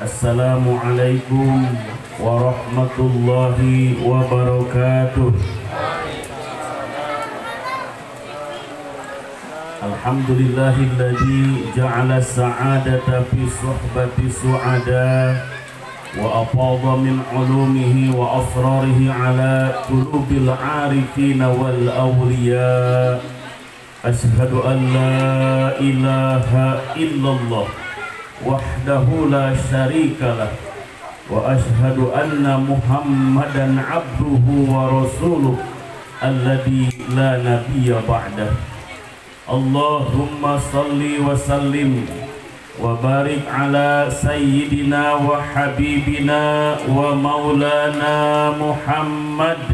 Assalamualaikum warahmatullahi wabarakatuh. Alhamdulillahilladzi ja'ala sa'adata fi suhbati su'ada wa afadha min ulumihi wa asrarihi ala qulubil arifin wal awliya. Ashhadu an la ilaha illallah wahdahu la syarikalah wa ashhadu anna Muhammadan abduhu wa rasuluh alladzi la nabiyya ba'dah. Allahumma salli wa sallim wa barik ala sayyidina wa habibina wa maulana Muhammad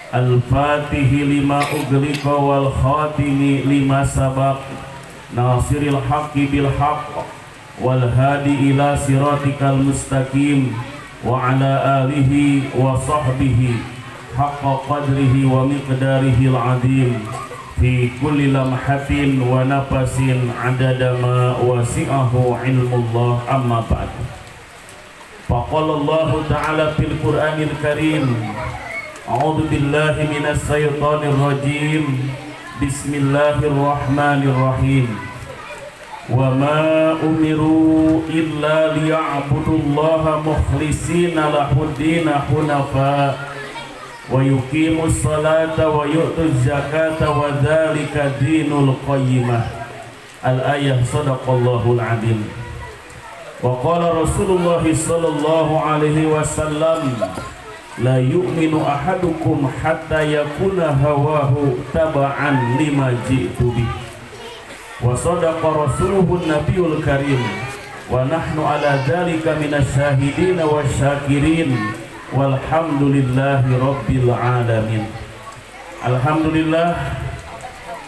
al-fatihi lima ughliqa wal khatimi lima sabaq nasiril haqqi bil haqq wal hadi ila siratikal mustaqim wa ala alihi wa sahbihi haqqa qadrihi wa miqdarihil azim fi kulli lamhatin wa nafasin adada ma wasi'ahu ilmullah. Amma ba'd. Faqala Allah ta'ala fil Qur'anil Karim, a'udzu billahi minas syaitonir rajim. Bismillahirrahmanirrahim. Wa ma umiru illa liya'budullaha mukhlishina lahuddina hunafa wa yuqimus salata wa yu'tuz zakata wa dzalika dinul qayyimah. Al-ayah. Shadaqallahul adzim. Wa qala Rasulullah sallallahu alaihi wasallam, la yu'minu ahadukum hatta yakuna hawahu taba'an lima ji'tu bih. Wa sadaqa rasuluhun nabiyul karim wa nahnu ala dzalika minasyahidin wasyakirin walhamdulillahi rabbil alamin. Alhamdulillah,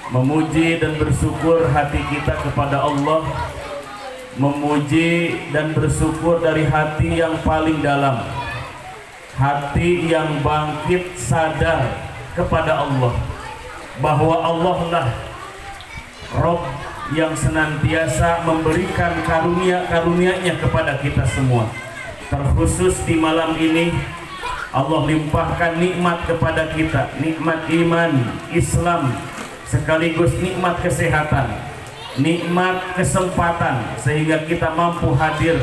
memuji dan bersyukur hati kita kepada Allah, memuji dan bersyukur dari hati yang paling dalam, hati yang bangkit sadar kepada Allah bahwa Allah lah Rabb yang senantiasa memberikan karunia-karunia-Nya kepada kita semua. Terkhusus di malam ini Allah limpahkan nikmat kepada kita, nikmat iman, Islam, sekaligus nikmat kesehatan, nikmat kesempatan, sehingga kita mampu hadir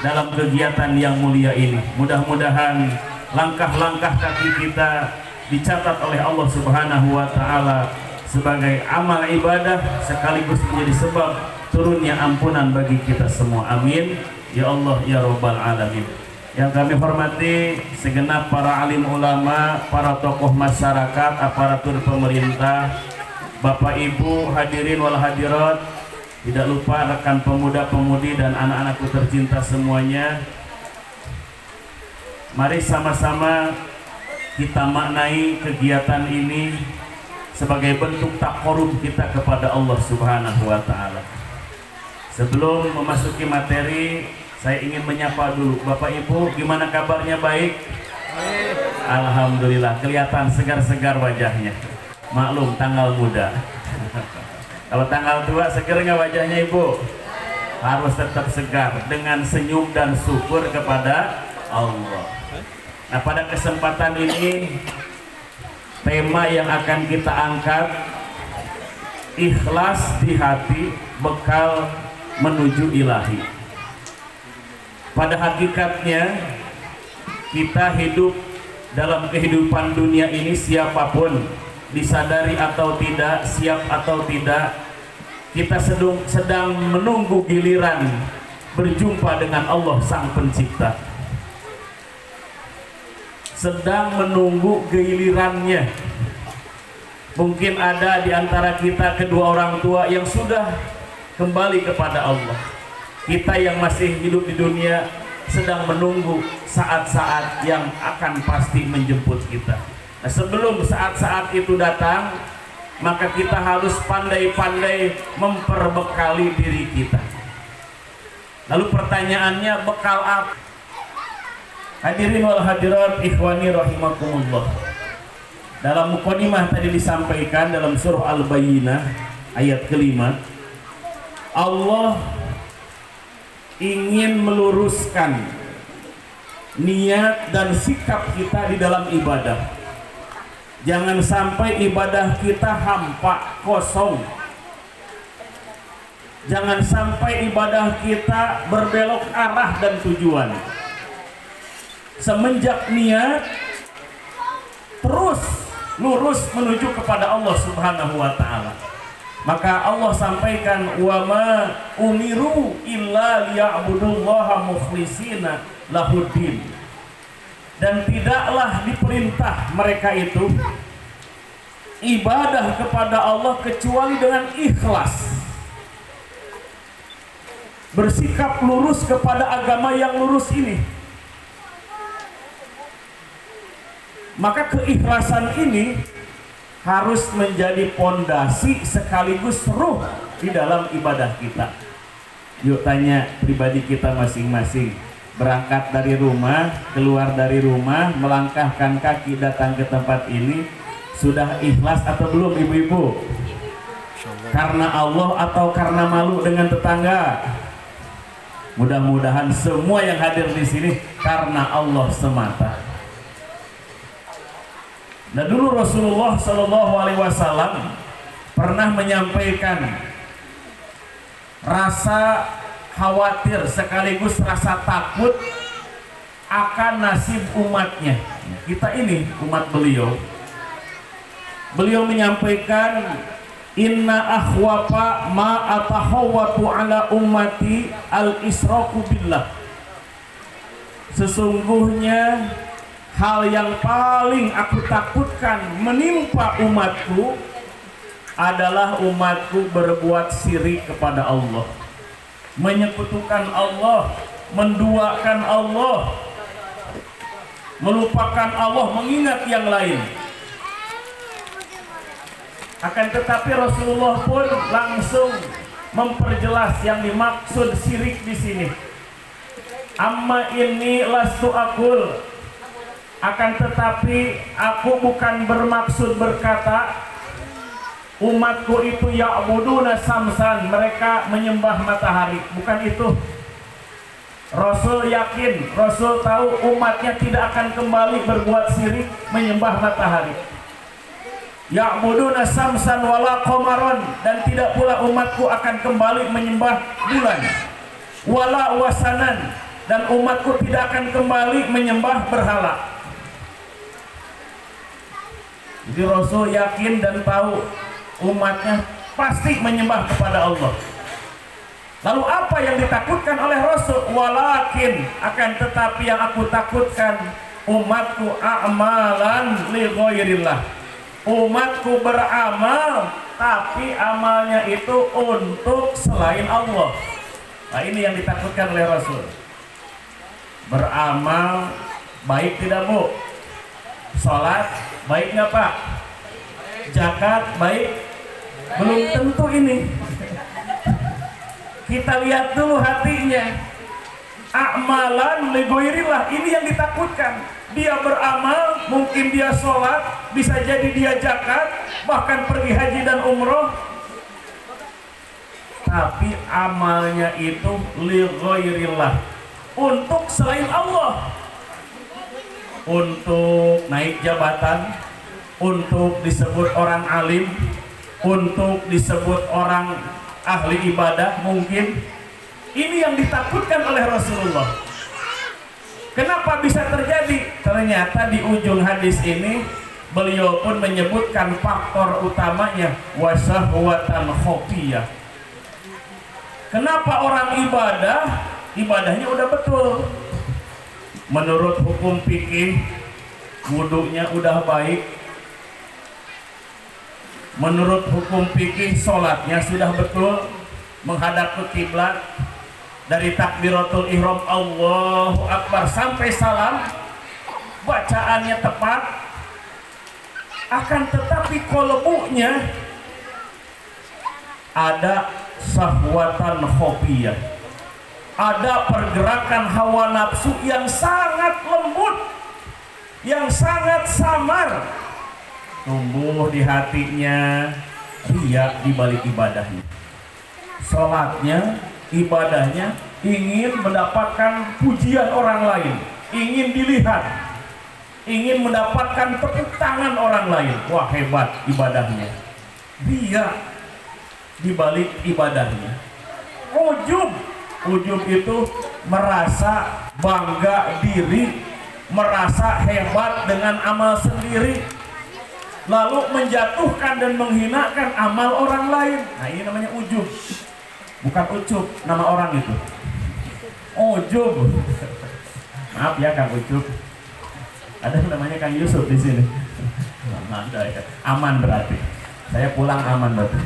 dalam kegiatan yang mulia ini. Mudah-mudahan langkah-langkah kaki kita dicatat oleh Allah Subhanahu wa Ta'ala sebagai amal ibadah, sekaligus menjadi sebab turunnya ampunan bagi kita semua. Amin ya Allah ya Rabbal alamin. Yang kami hormati segenap para alim ulama, para tokoh masyarakat, aparatur pemerintah, Bapak Ibu hadirin wal hadirat, tidak lupa rekan pemuda-pemudi dan anak-anakku tercinta semuanya. Mari sama-sama kita maknai kegiatan ini sebagai bentuk taqarrub kita kepada Allah Subhanahu wa Ta'ala. Sebelum memasuki materi, saya ingin menyapa dulu Bapak Ibu, gimana kabarnya? Baik? Alhamdulillah, kelihatan segar-segar wajahnya. Maklum tanggal muda. Kalau tanggal tua segar nggak wajahnya Ibu? Harus tetap segar dengan senyum dan syukur kepada Allah. Nah, pada kesempatan ini tema yang akan kita angkat, ikhlas di hati, bekal menuju ilahi. Pada hakikatnya kita hidup dalam kehidupan dunia ini, siapapun, disadari atau tidak, siap atau tidak, kita sedang menunggu giliran berjumpa dengan Allah Sang Pencipta. Sedang menunggu gilirannya. Mungkin ada di antara kita kedua orang tua yang sudah kembali kepada Allah. Kita yang masih hidup di dunia sedang menunggu saat-saat yang akan pasti menjemput kita. Nah, sebelum saat-saat itu datang, maka kita harus pandai-pandai memperbekali diri kita. Lalu pertanyaannya, bekal apa? Hadirin wal hadirat ikhwani rahimakumullah. Dalam mukadimah tadi disampaikan dalam surah Al-Bayyinah ayat kelima, Allah ingin meluruskan niat dan sikap kita di dalam ibadah. Jangan sampai ibadah kita hampa, kosong. Jangan sampai ibadah kita berbelok arah dan tujuan. Semenjak niat terus lurus menuju kepada Allah Subhanahu wa taala. Maka Allah sampaikan, wa ma umiru illa liya'budullaha mukhlishina lahuddin. Dan tidaklah diperintah mereka itu ibadah kepada Allah kecuali dengan ikhlas. Bersikap lurus kepada agama yang lurus ini. Maka keikhlasan ini harus menjadi pondasi sekaligus ruh di dalam ibadah kita. Yuk tanya pribadi kita masing-masing. Berangkat dari rumah, keluar dari rumah, melangkahkan kaki datang ke tempat ini, sudah ikhlas atau belum ibu-ibu? Karena Allah atau karena malu dengan tetangga? Mudah-mudahan semua yang hadir di sini karena Allah semata. Nah, dulu Rasulullah Shallallahu Alaihi Wasallam pernah menyampaikan rasa khawatir sekaligus rasa takut akan nasib umatnya. Kita ini umat beliau. Beliau menyampaikan, inna akhwafa ma atahawwatu ala ummati al-israku billah. Sesungguhnya hal yang paling aku takutkan menimpa umatku adalah umatku berbuat syirik kepada Allah, menyekutukan Allah, menduakan Allah, melupakan Allah, mengingat yang lain. Akan tetapi Rasulullah pun langsung memperjelas yang dimaksud syirik di sini. Amma inni lastu aqul, akan tetapi aku bukan bermaksud berkata umatku itu ya'buduna samsan, mereka menyembah matahari. Bukan itu. Rasul yakin, Rasul tahu umatnya tidak akan kembali berbuat syirik menyembah matahari. Ya'buduna samsan wala qamaron, dan tidak pula umatku akan kembali menyembah bulan. Wala wasanan, dan umatku tidak akan kembali menyembah berhala. Jadi Rasul yakin dan tahu umatnya pasti menyembah kepada Allah. Lalu apa yang ditakutkan oleh Rasul? Walakin, akan tetapi yang aku takutkan umatku a'malan li ghairillah. Umatku beramal tapi amalnya itu untuk selain Allah. Nah, ini yang ditakutkan oleh Rasul. Beramal baik tidak Bu? Sholat baik nggak Pak? Zakat baik? Belum tentu ini. Kita lihat dulu hatinya. A'malan li ghairillah, ini yang ditakutkan. Dia beramal, mungkin dia sholat, bisa jadi dia zakat, bahkan pergi haji dan umroh, tapi amalnya itu li ghairillah, untuk selain Allah. Untuk naik jabatan, untuk disebut orang alim, untuk disebut orang ahli ibadah mungkin. Ini yang ditakutkan oleh Rasulullah. Kenapa bisa terjadi? Ternyata di ujung hadis ini beliau pun menyebutkan faktor utamanya, wasahwatan khofiyah. Kenapa orang ibadahnya udah betul, menurut hukum fikih, wudunya udah baik, menurut hukum fikih sholatnya sudah betul, menghadap ke kiblat, dari takbiratul ihram Allahu Akbar sampai salam bacaannya tepat, akan tetapi kolbunya ada sahwatan khofiyah, ada pergerakan hawa nafsu yang sangat lembut, yang sangat samar tumbuh di hatinya, riya di balik ibadahnya, sholatnya, ibadahnya ingin mendapatkan pujian orang lain, ingin dilihat, ingin mendapatkan tepuk tangan orang lain. Wah, hebat ibadahnya. Dia dibalik ibadahnya ujub. Ujub itu merasa bangga diri, merasa hebat dengan amal sendiri, lalu menjatuhkan dan menghinakan amal orang lain. Nah, ini namanya ujub, bukan ucup nama orang itu. Ujub. Maaf ya Kang Ucup. Ada namanya Kang Yusuf di sini. Ada ya. Aman berarti. Saya pulang aman berarti.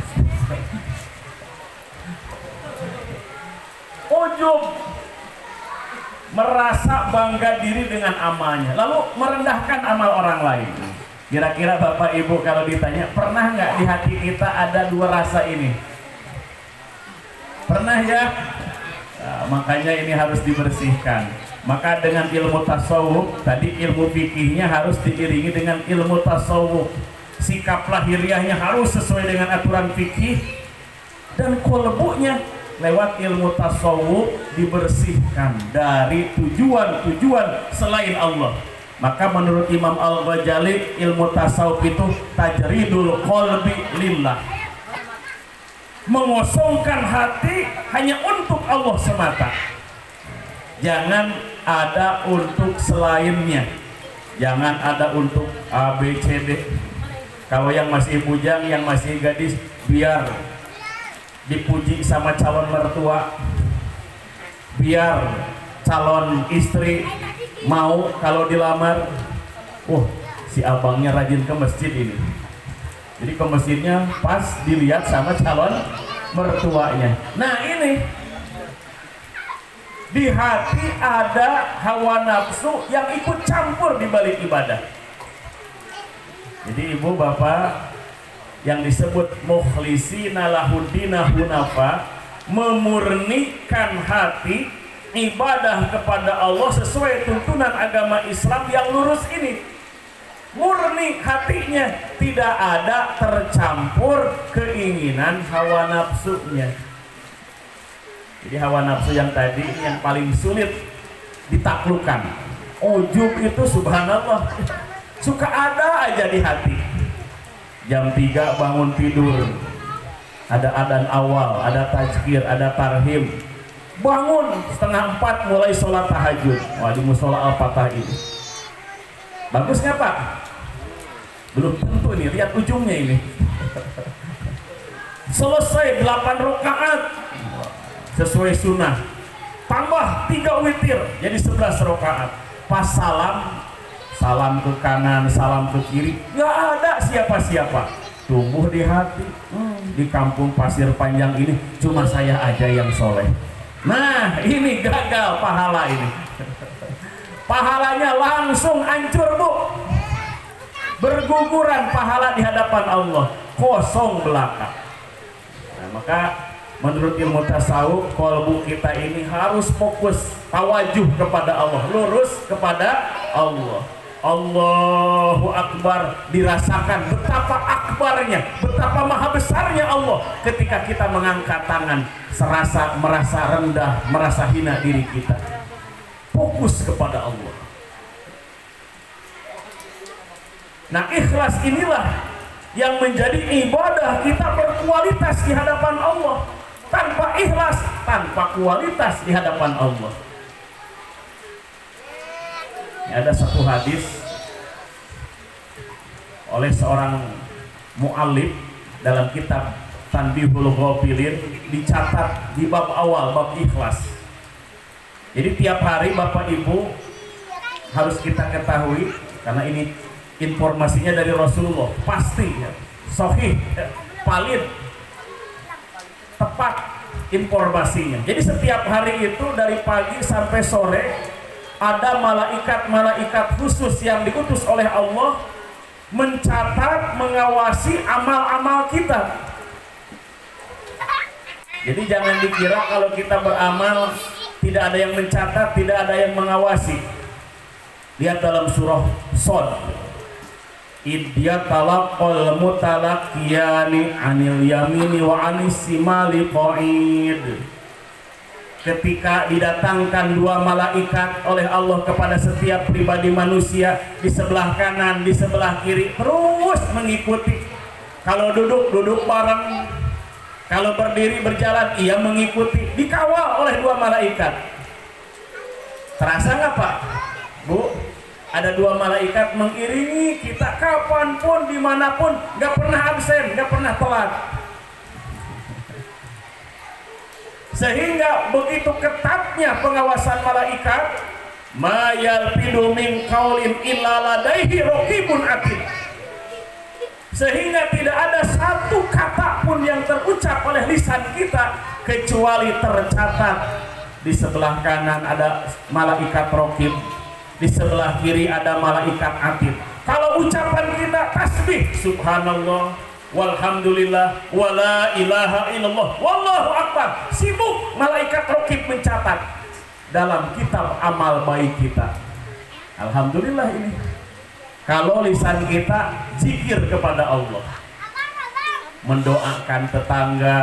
Ujub, merasa bangga diri dengan amalnya, lalu merendahkan amal orang lain. Kira-kira Bapak Ibu kalau ditanya, pernah nggak di hati kita ada dua rasa ini? Pernah ya? Nah, makanya ini harus dibersihkan. Maka dengan ilmu tasawuf, tadi ilmu fikihnya harus diiringi dengan ilmu tasawuf. Sikap lahiriahnya harus sesuai dengan aturan fikih, dan kolbunya lewat ilmu tasawuf dibersihkan dari tujuan-tujuan selain Allah. Maka menurut Imam Al-Ghazali, ilmu tasawuf itu tajridul qalbi lillah, mengosongkan hati hanya untuk Allah semata. Jangan ada untuk selainnya, jangan ada untuk A, B, C, D. Kalau yang masih bujang, yang masih gadis, biar dipuji sama calon mertua, biar calon istri mau kalau dilamar, si abangnya rajin ke masjid ini, jadi ke masjidnya pas dilihat sama calon mertuanya. Nah, ini di hati ada hawa nafsu yang ikut campur di balik ibadah. Jadi ibu bapak yang disebut mukhlisina lahuddina hunafa, memurnikan hati ibadah kepada Allah sesuai tuntunan agama Islam yang lurus ini. Murni hatinya, tidak ada tercampur keinginan hawa nafsunya. Jadi hawa nafsu yang tadi yang paling sulit ditaklukkan. Ujub itu subhanallah suka ada aja di hati. Jam 3 bangun tidur, ada adzan awal, ada tazkir, ada tarhim. Bangun setengah 4 mulai sholat tahajud. Wah, di musola Al-Fatah ini bagus nggak Pak? Belum tentu nih, lihat ujungnya ini. Selesai 8 rakaat sesuai sunnah, tambah 3 witir jadi 11 rakaat. Pas salam, salam ke kanan, salam ke kiri, nggak ada siapa-siapa. Tumbuh di hati, di kampung pasir panjang ini cuma saya aja yang soleh. Nah, ini gagal pahala ini. Pahalanya langsung hancur bu, berguguran pahala di hadapan Allah, kosong belaka. Nah, maka menurut ilmu tasawuf, kolbu kita ini harus fokus, tawajuh kepada Allah, lurus kepada Allah. Allahu Akbar, dirasakan betapa akbarnya, betapa maha besarnya Allah ketika kita mengangkat tangan, merasa rendah, merasa hina diri kita. Fokus kepada Allah. Nah, ikhlas inilah yang menjadi ibadah kita berkualitas di hadapan Allah. Tanpa ikhlas, tanpa kualitas di hadapan Allah. Ada satu hadis oleh seorang mu'allif dalam kitab Tanbihul Ghafilin, dicatat di bab awal, bab ikhlas. Jadi tiap hari Bapak Ibu harus kita ketahui, karena ini informasinya dari Rasulullah, pasti ya, sahih, valid, tepat informasinya. Jadi setiap hari itu dari pagi sampai sore ada malaikat-malaikat khusus yang diutus oleh Allah mencatat, mengawasi amal-amal kita. Jadi jangan dikira kalau kita beramal tidak ada yang mencatat, tidak ada yang mengawasi. Lihat dalam surah Shad, idya talaqqal mutalaqiyani anil yamini wa anis simali qa'id. ketika didatangkan dua malaikat oleh Allah kepada setiap pribadi manusia, di sebelah kanan, di sebelah kiri, terus mengikuti. Kalau duduk, duduk bareng. Kalau berdiri, berjalan, ia mengikuti. Dikawal oleh dua malaikat. Terasa nggak Pak? Bu? Ada dua malaikat mengiringi kita kapanpun, dimanapun, nggak pernah absen, nggak pernah telat. Sehingga begitu ketatnya pengawasan malaikat, ma yalfidu min qaulin illa ladaihi raqibun atid. Sehingga tidak ada satu kata pun yang terucap oleh lisan kita kecuali tercatat. Di sebelah kanan ada malaikat raqib, di sebelah kiri ada malaikat atid. Kalau ucapan kita tasbih subhanallah, walhamdulillah, wala ilaha illallah, wallahu akbar, sibuk malaikat raqib mencatat dalam kitab amal baik kita. Alhamdulillah ini. Kalau lisan kita zikir kepada Allah, mendoakan tetangga,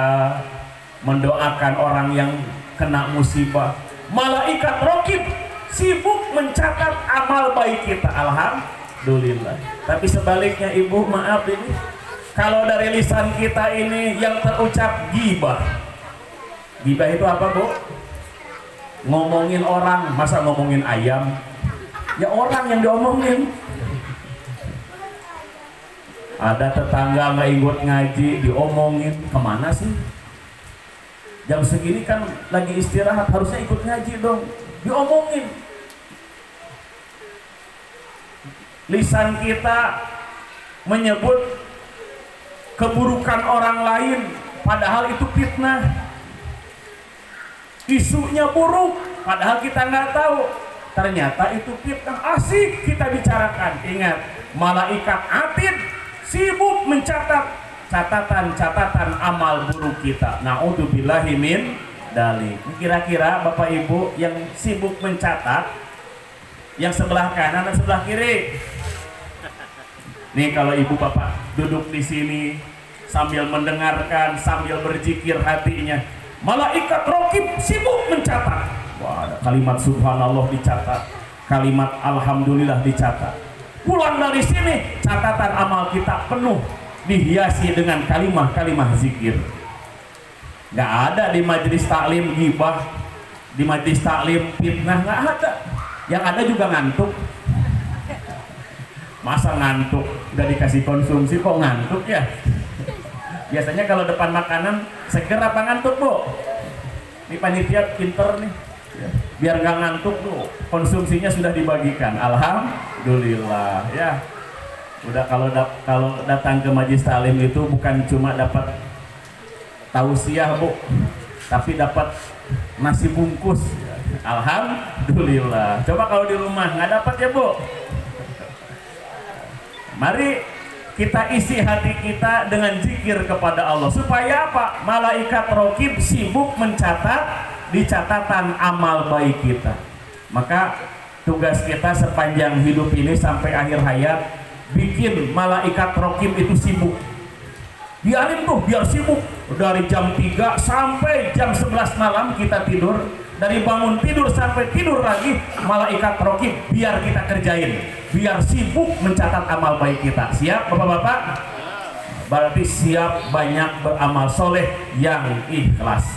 mendoakan orang yang kena musibah, malaikat raqib sibuk mencatat amal baik kita. Alhamdulillah. Tapi sebaliknya Ibu, maaf ini, kalau dari lisan kita ini yang terucap ghibah. Ghibah itu apa Bu? Ngomongin orang. Masa ngomongin ayam? Ya orang yang diomongin. Ada tetangga nggak ikut ngaji, diomongin. Kemana sih? Jam segini kan lagi istirahat, harusnya ikut ngaji dong. Diomongin. Lisan kita menyebut keburukan orang lain, padahal itu fitnah. Isunya buruk, padahal kita nggak tahu. Ternyata itu fitnah. Asik kita bicarakan. Ingat, malaikat atid sibuk mencatat catatan-catatan amal buruk kita. Na'udzubillahi min dzalik. Kira-kira Bapak Ibu yang sibuk mencatat, yang sebelah kanan dan sebelah kiri. Nih kalau Ibu Bapak duduk di sini sambil mendengarkan, sambil berzikir hatinya, malaikat raqib sibuk mencatat. Wah, ada kalimat subhanallah dicatat, kalimat alhamdulillah dicatat. Pulang dari sini catatan amal kita penuh, dihiasi dengan kalimah-kalimah zikir. Nggak ada di majelis taklim ghibah, di majelis taklim fitnah, nggak ada. Yang ada juga ngantuk. Masa ngantuk udah dikasih konsumsi kok ngantuk ya? Biasanya kalau depan makanan seger apa ngantuk Bu? Ini panitia pinter nih, biar nggak ngantuk tuh konsumsinya sudah dibagikan. Alhamdulillah ya. Udah kalau datang ke majelis taklim itu bukan cuma dapat tausiah Bu, tapi dapat nasi bungkus. Alhamdulillah. Coba kalau di rumah nggak dapat ya Bu. Mari kita isi hati kita dengan zikir kepada Allah. Supaya apa? Malaikat raqib sibuk mencatat di catatan amal baik kita. Maka tugas kita sepanjang hidup ini sampai akhir hayat, bikin malaikat raqib itu sibuk. Biarin tuh biar sibuk. Dari jam 3 sampai jam 11 malam kita tidur. Dari bangun tidur sampai tidur lagi, malaikat raqib biar kita kerjain, biar sibuk mencatat amal baik kita. Siap Bapak-bapak? Berarti siap banyak beramal soleh yang ikhlas.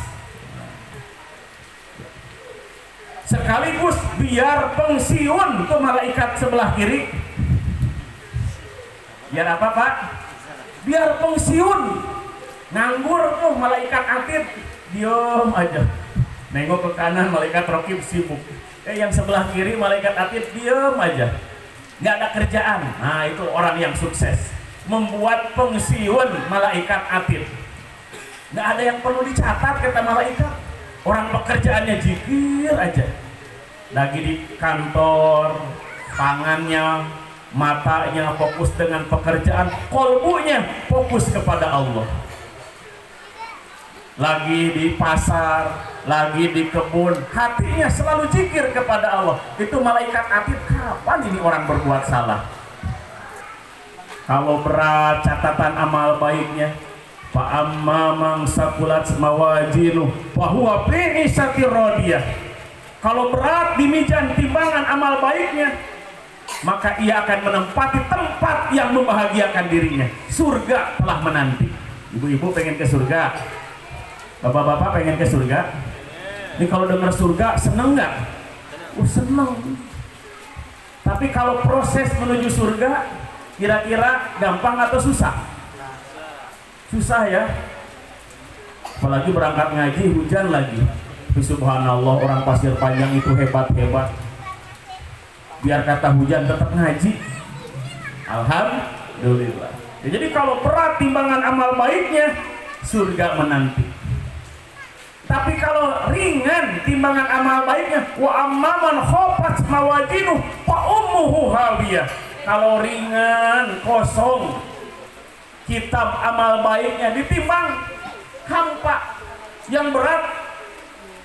Sekaligus biar pensiun tuh malaikat sebelah kiri. Biar apa Pak? Biar pensiun. Nganggur tuh malaikat atid, diam aja. Nengok ke kanan, malaikat raqib sibuk. Yang sebelah kiri malaikat atid diam aja, nggak ada kerjaan. Nah itu orang yang sukses, membuat pensiun malaikat atid. Nggak ada yang perlu dicatat kata malaikat. Orang pekerjaannya zikir aja. Lagi di kantor, tangannya, matanya fokus dengan pekerjaan, kolbunya fokus kepada Allah. Lagi di pasar, lagi di kebun, hatinya selalu zikir kepada Allah. Itu malaikat atid, kapan ini orang berbuat salah? Kalau berat catatan amal baiknya, Fa amma man saqulat mawazinu fa huwa fi isyatir radiyah. Kalau berat di mizan timbangan amal baiknya, maka ia akan menempati tempat yang membahagiakan dirinya. Surga telah menanti. Ibu-ibu pengen ke surga? Bapak-bapak pengen ke surga? Ini kalau dengar surga seneng nggak? Seneng. Tapi kalau proses menuju surga kira-kira gampang atau susah? Susah ya. Apalagi berangkat ngaji hujan lagi. Subhanallah, orang Pasir Panjang itu hebat-hebat. Biar kata hujan tetap ngaji. Alhamdulillah. Ya, jadi kalau berat timbangan amal baiknya, surga menanti. Tapi kalau ringan timbangan amal baiknya, wa amman khafat mawazinu fa ummuhu hawiyah. Kalau ringan, kosong, kitab amal baiknya ditimbang hampa, yang berat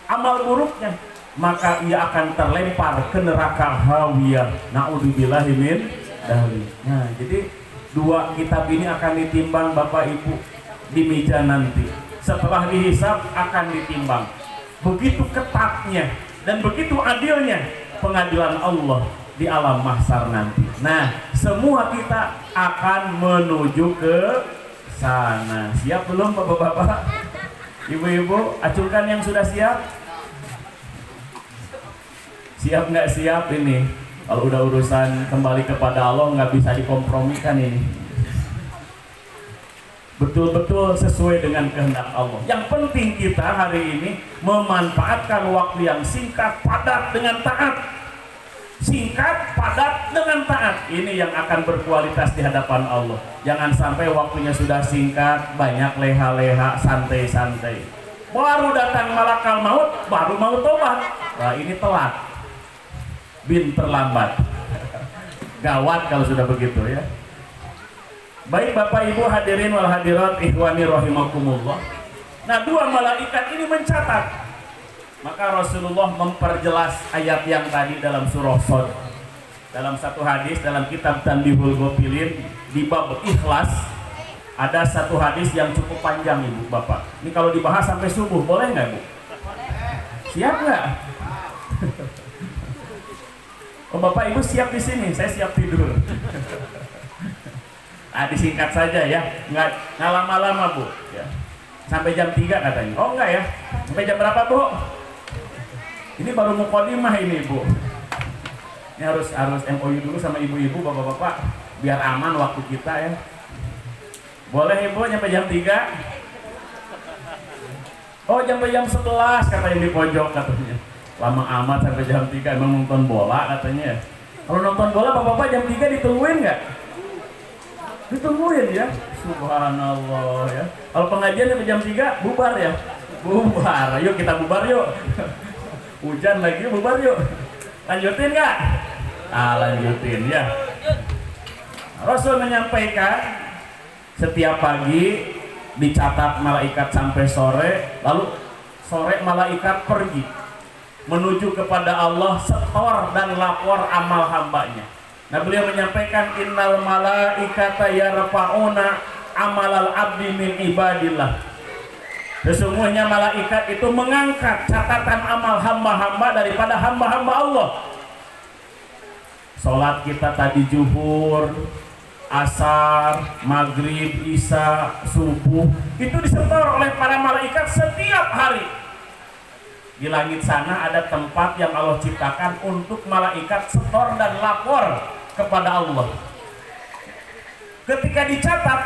amal buruknya, maka ia akan terlempar ke neraka hawiyah. Naudzubillahi min dzalik. Nah, jadi dua kitab ini akan ditimbang Bapak Ibu di meja nanti. Setelah dihisab akan ditimbang. Begitu ketatnya dan begitu adilnya pengadilan Allah di alam mahsyar nanti. Nah, semua kita akan menuju ke sana. Siap belum Bapak-bapak? Ibu-ibu, acungkan yang sudah siap. Siap nggak siap ini? Kalau udah urusan kembali kepada Allah nggak bisa dikompromikan ini. Betul-betul sesuai dengan kehendak Allah. Yang penting kita hari ini memanfaatkan waktu yang singkat, padat dengan taat. Singkat, padat dengan taat. Ini yang akan berkualitas di hadapan Allah. Jangan sampai waktunya sudah singkat, banyak leha-leha, santai-santai. Baru datang malakal maut, baru mau tobat. Nah, ini telat. Bin terlambat. Gawat kalau sudah begitu ya. Baik Bapak Ibu hadirin wal hadirat ikhwani rahimakumullah. Nah, dua malaikat ini mencatat. Maka Rasulullah memperjelas ayat yang tadi dalam surah Shad. Dalam satu hadis dalam kitab Tanbihul Ghafilin di bab ikhlas ada satu hadis yang cukup panjang Ibu Bapak. Ini kalau dibahas sampai subuh boleh nggak Bu? Siap nggak? Oh Bapak Ibu siap di sini, saya siap tidur. Disingkat saja ya, nggak lama-lama Bu. Ya. Sampai jam 3 katanya. Oh enggak ya? Sampai jam berapa Bu? Ini baru mukadimah ini Bu. Ini harus MOU dulu sama ibu-ibu, bapak-bapak, biar aman waktu kita ya. Boleh Ibu sampai jam 3? Oh sampai jam 11 kata yang di pojok katanya. Lama amat sampai jam 3, emang nonton bola katanya. Kalau nonton bola bapak-bapak jam 3 ditungguin nggak? Ditungguin ya. Subhanallah ya. Kalau pengajian sampai jam 3 bubar ya. Bubar. Yuk kita bubar yuk. Hujan lagi bubar yuk. Lanjutin nggak? Lanjutin ya. Rasul menyampaikan setiap pagi dicatat malaikat sampai sore, lalu sore malaikat pergi menuju kepada Allah setor dan lapor amal hambanya. Nah, beliau menyampaikan innal malaikata yarfa'una amalal abdi min ibadillah. Sesungguhnya malaikat itu mengangkat catatan amal hamba-hamba daripada hamba-hamba Allah. Salat kita tadi zuhur, asar, maghrib, isya, subuh itu disetor oleh para malaikat setiap hari. Di langit sana ada tempat yang Allah ciptakan untuk malaikat setor dan lapor kepada Allah. Ketika dicatat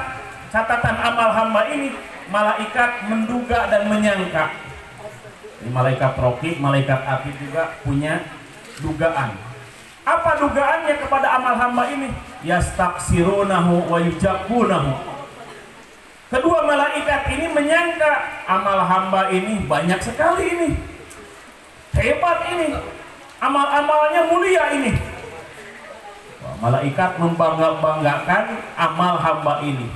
catatan amal hamba ini, malaikat menduga dan menyangka. Ini malaikat raqib, malaikat atid juga punya dugaan. Apa dugaannya kepada amal hamba ini? Yastaksirunahu wa yujabunahu. Kedua malaikat ini menyangka amal hamba ini banyak sekali ini. Hebat ini, amal-amalnya mulia ini. Malaikat membangga-banggakan amal hamba ini.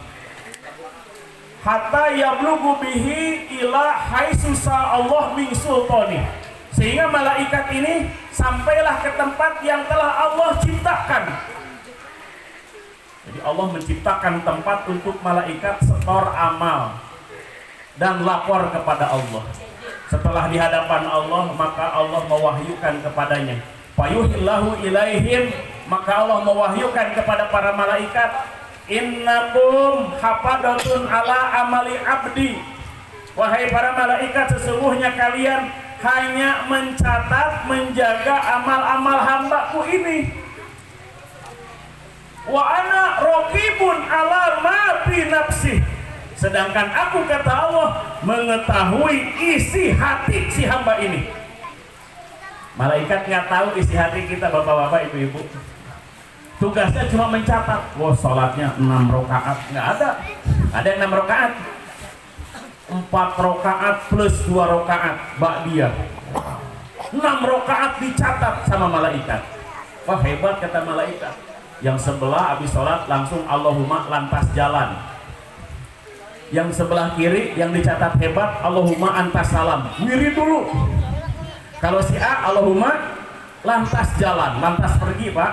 Hatta yablughu bihi ila haitsu Allah min sultani. Sehingga malaikat ini sampailah ke tempat yang telah Allah ciptakan. Jadi Allah menciptakan tempat untuk malaikat setor amal. dan lapor kepada Allah. Setelah di hadapan Allah, maka Allah mewahyukan kepadanya. Fayuhillahu ilaihim, maka Allah mewahyukan kepada para malaikat, innakum hafadatun ala amali abdi. Wahai para malaikat, sesungguhnya kalian hanya mencatat, menjaga amal-amal hambaku ini. Wa ana raqibun ala ma fi nafsi. Sedangkan aku, kata Allah, mengetahui isi hati si hamba ini. Malaikat nggak tahu isi hati kita, bapak-bapak, ibu-ibu. Tugasnya cuma mencatat. Wah, sholatnya 6 rakaat. Nggak ada. Ada yang 6 rakaat. 4 rakaat plus 2 rakaat ba'diyah. 6 rakaat dicatat sama malaikat. Wah, hebat, kata malaikat. Yang sebelah habis sholat langsung Allahumma lantas jalan. Yang sebelah kiri yang dicatat hebat, Allahumma antas salam, wiri dulu. Kalau si A, Allahumma lantas jalan, lantas pergi, Pak.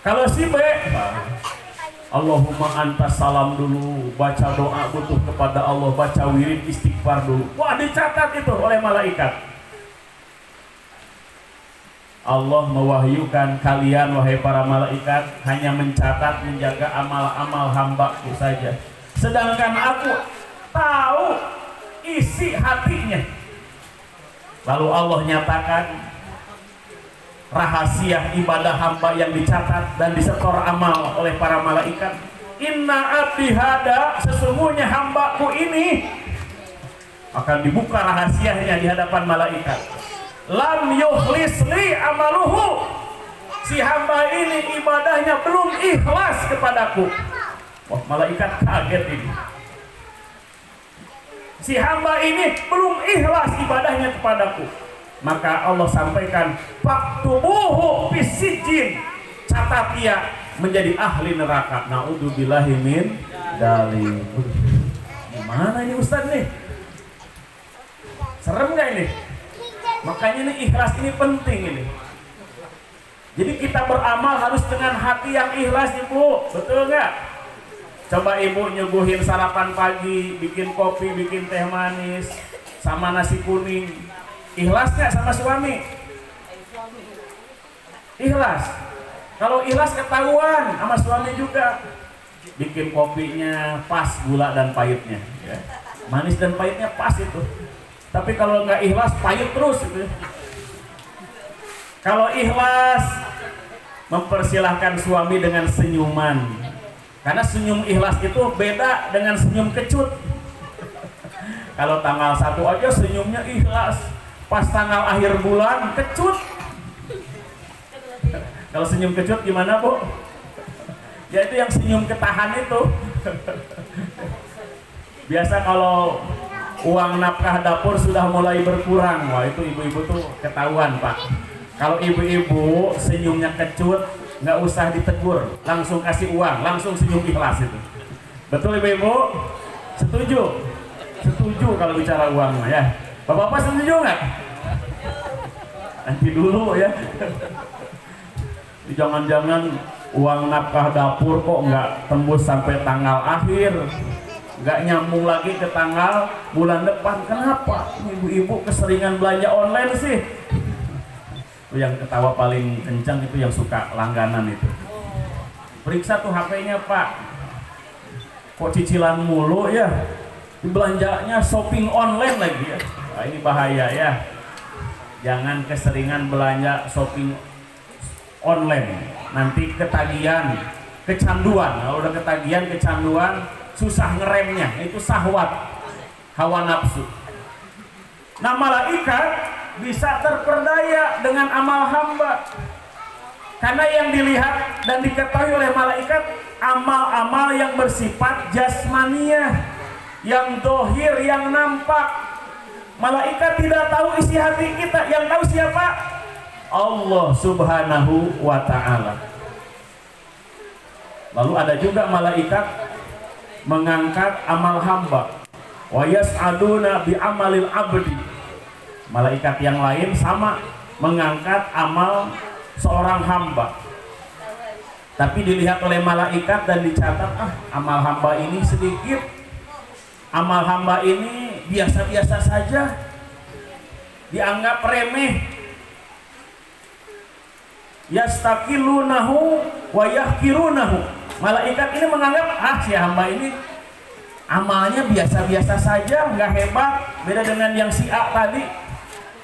Kalau si B, Allahumma antas salam dulu, baca doa butuh kepada Allah, baca wirid istighfar dulu. Wah, dicatat itu oleh malaikat. Allah mewahyukan kalian, wahai para malaikat, hanya mencatat, menjaga amal-amal hambaku saja. Sedangkan aku tahu isi hatinya. Lalu Allah nyatakan rahasia ibadah hamba yang dicatat dan disetor amal oleh para malaikat. Inna abdi hada, sesungguhnya hambaku ini, akan dibuka rahasianya di hadapan malaikat. Lam yukhlisli amaluhu, si hamba ini ibadahnya belum ikhlas kepadaku. Wah, malaikat kaget ini. Si hamba ini belum ikhlas ibadahnya kepadaku. Maka Allah sampaikan, faktubuhu fisijin, catat ia menjadi ahli neraka. Na'udzubillahi min dzalik. Gimana ini Ustaz nih? Serem gak ini? Makanya ini ikhlas ini penting ini. Jadi kita beramal harus dengan hati yang ikhlas, Ibu. Betul nggak? Coba ibu nyuguhin sarapan pagi, bikin kopi, bikin teh manis, sama nasi kuning. Ikhlas nggak sama suami? Ikhlas. Kalau ikhlas ketahuan sama suami juga. Bikin kopinya pas gula dan pahitnya, ya. Manis dan pahitnya pas itu. Tapi kalau nggak ikhlas, pahit terus itu. Kalau ikhlas, mempersilahkan suami dengan senyuman. Karena senyum ikhlas itu beda dengan senyum kecut. Kalau tanggal 1 aja senyumnya ikhlas, pas tanggal akhir bulan kecut. Kalau senyum kecut gimana, Bu? Ya itu yang senyum ketahan itu. Biasa kalau uang nafkah dapur sudah mulai berkurang, wah itu ibu-ibu tuh ketahuan, Pak. Kalau ibu-ibu senyumnya kecut, nggak usah ditegur, langsung kasih uang, langsung senyum ikhlas itu. Betul ibu-ibu? Setuju? Setuju kalau bicara uang ya. Bapak-bapak setuju nggak? Nanti dulu ya. Jangan-jangan uang nafkah dapur kok nggak tembus sampai tanggal akhir, nggak nyambung lagi ke tanggal bulan depan. Kenapa? Ibu-ibu keseringan belanja online sih. Itu yang ketawa paling kencang itu yang suka langganan itu. Periksa tuh HP-nya, Pak. Kok cicilan mulu ya? Belanjanya shopping online lagi ya. Nah, ini bahaya ya. Jangan keseringan belanja shopping online. Nanti ketagihan, kecanduan. Kalau udah ketagihan, kecanduan, susah ngeremnya. Itu syahwat, hawa nafsu. Nah, malaikat bisa terperdaya dengan amal hamba, karena yang dilihat dan diketahui oleh malaikat amal-amal yang bersifat jasmaniah, yang dohir, yang nampak. Malaikat tidak tahu isi hati kita, yang tahu siapa? Allah subhanahu wa ta'ala. Lalu ada juga malaikat mengangkat amal hamba, wa yas'aduna bi amalil abdi. Malaikat yang lain sama mengangkat amal seorang hamba, tapi dilihat oleh malaikat dan dicatat, amal hamba ini sedikit, amal hamba ini biasa-biasa saja, dianggap remeh. Yastaqilunahu wa yahkirunahu. Malaikat ini menganggap si hamba ini amalnya biasa-biasa saja, nggak hebat, beda dengan yang si A tadi.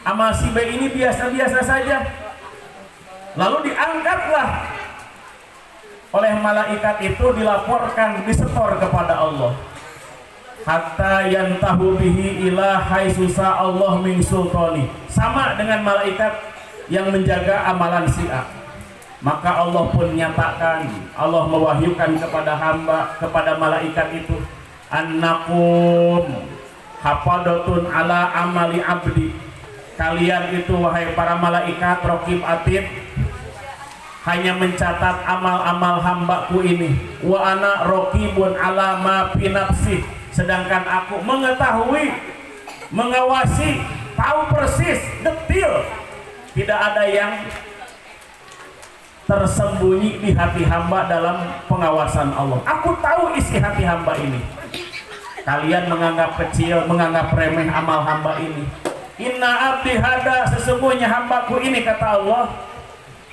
Amal si B ini biasa-biasa saja. Lalu diangkatlah oleh malaikat itu, dilaporkan, disetor kepada Allah. Hatta yantahu bihi ila haitsu Allah min sultani. Sama dengan malaikat yang menjaga amalan si A. Maka Allah pun nyatakan, Allah mewahyukan kepada hamba, kepada malaikat itu, annakum hafadatun ala amali abdi. Kalian itu wahai para malaikat raqib atid, hanya mencatat amal-amal hambaku ini. Wa ana raqibun ala ma fi nafsi. Sedangkan aku mengetahui, mengawasi, tahu persis, detil. Tidak ada yang tersembunyi di hati hamba dalam pengawasan Allah. Aku tahu isi hati hamba ini. Kalian menganggap kecil, menganggap remeh amal hamba ini. Inna abdi hada, sesungguhnya hambaku ini, kata Allah,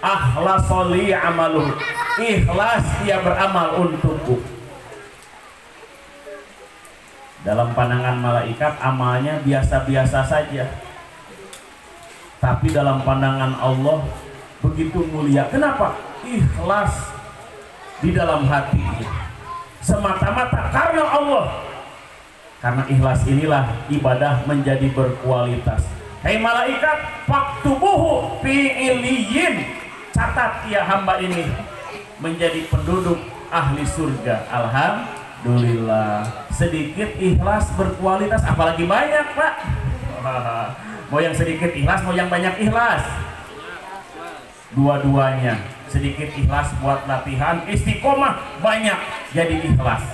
akhlasoli amaluh, ikhlas dia beramal untukku. Dalam pandangan malaikat amalnya biasa-biasa saja, tapi dalam pandangan Allah begitu mulia. Kenapa? Ikhlas di dalam hati, semata-mata karena Allah. Karena ikhlas inilah ibadah menjadi berkualitas. Hei malaikat, faktubuhu fi iliyin, catat ya hamba ini menjadi penduduk ahli surga. Alhamdulillah. Sedikit ikhlas berkualitas, apalagi banyak, Pak. Mau yang sedikit ikhlas, mau yang banyak ikhlas? Dua-duanya. Sedikit ikhlas buat latihan, istiqomah, banyak jadi ikhlas.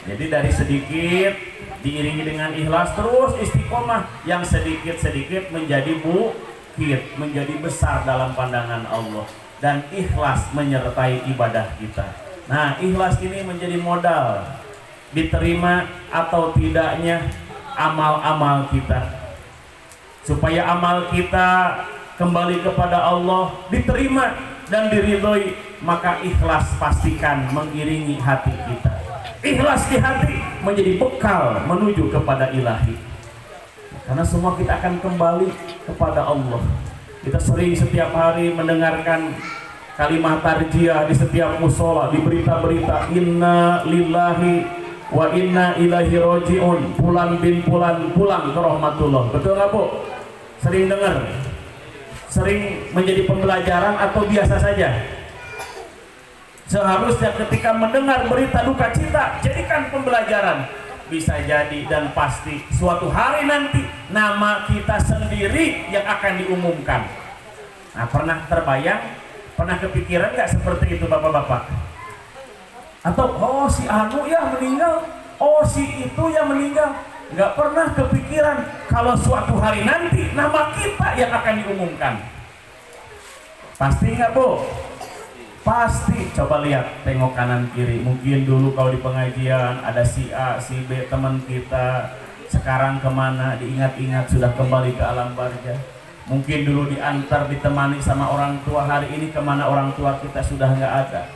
Jadi dari sedikit diiringi dengan ikhlas, terus istiqomah, yang sedikit-sedikit menjadi bukit, menjadi besar dalam pandangan Allah. Dan ikhlas menyertai ibadah kita. Nah, ikhlas ini menjadi modal diterima atau tidaknya amal-amal kita. Supaya amal kita kembali kepada Allah, diterima dan diridhoi, maka ikhlas pastikan mengiringi hati kita. Ikhlas di hati menjadi bekal menuju kepada ilahi. Karena semua kita akan kembali kepada Allah. Kita sering setiap hari mendengarkan kalimat tarjiyah di setiap musola, di berita-berita, inna lillahi wa inna ilaihi roji'un, pulan bin pulan pulang ke rahmatullah. Betul nggak, Bu? Sering dengar? Sering menjadi pembelajaran atau biasa saja? Seharusnya ketika mendengar berita duka cita, jadikan pembelajaran. Bisa jadi dan pasti suatu hari nanti nama kita sendiri yang akan diumumkan. Nah, pernah terbayang, pernah kepikiran nggak seperti itu, bapak-bapak? Atau oh si Anu ya meninggal, oh si itu ya meninggal. Nggak pernah kepikiran kalau suatu hari nanti nama kita yang akan diumumkan. Pasti nggak, Bu? Pasti. Coba lihat, tengok kanan kiri. Mungkin dulu kalau di pengajian ada si A, si B, teman kita. Sekarang kemana? Diingat-ingat sudah kembali ke alam barza. Mungkin dulu diantar, ditemani sama orang tua. Hari ini kemana orang tua kita sudah nggak ada.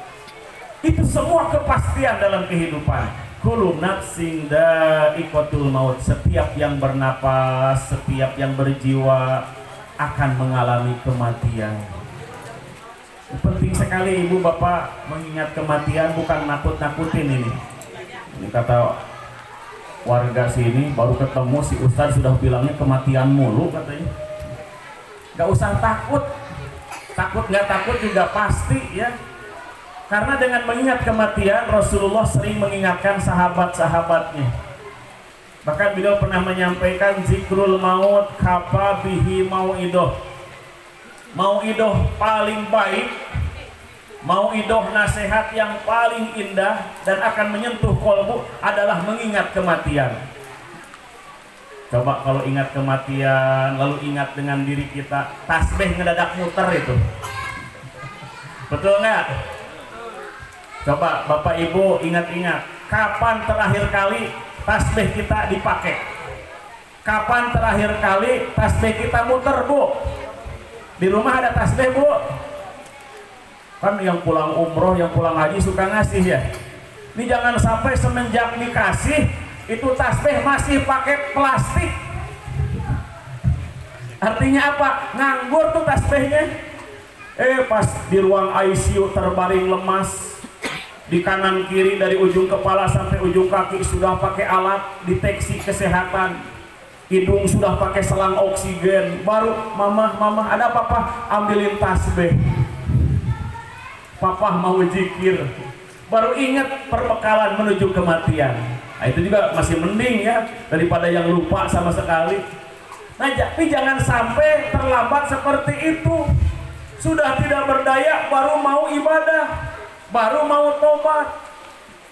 Itu semua kepastian dalam kehidupan. Kullu nafsin dha'iqatul maut. Setiap yang bernapas, setiap yang berjiwa akan mengalami kematian. Penting sekali ibu bapak mengingat kematian, bukan nakut-nakutin ini. Ini kata warga sini, baru ketemu si Ustadz sudah bilangnya kematian mulu katanya. Gak usah takut, nggak takut juga pasti ya. Karena dengan mengingat kematian, Rasulullah sering mengingatkan sahabat-sahabatnya. Bahkan beliau pernah menyampaikan zikrul maut kafa bihi mau'idoh. Mau'idoh paling baik, mau'idoh nasihat yang paling indah dan akan menyentuh kolbu adalah mengingat kematian. Coba kalau ingat kematian, lalu ingat dengan diri kita, tasbih ngedadak muter itu. Betul nggak? Coba Bapak Ibu ingat-ingat, kapan terakhir kali tasbih kita dipakai? Kapan terakhir kali tasbih kita muter, Bu? Di rumah ada tasbih, Bu? Kan yang pulang umroh, yang pulang haji suka ngasih ya. Ini jangan sampai semenjak dikasih itu tasbih masih pakai plastik. Artinya apa? Nganggur tuh tasbihnya. Pas di ruang ICU terbaring lemas, di kanan kiri dari ujung kepala sampai ujung kaki sudah pakai alat deteksi kesehatan, hidung sudah pakai selang oksigen, baru mama ada papa ambilin tasbih, papa mau zikir, baru ingat perbekalan menuju kematian. Nah, itu juga masih mending ya daripada yang lupa sama sekali. Nah, tapi jangan sampai terlambat seperti itu. Sudah tidak berdaya baru mau ibadah, baru mau tobat.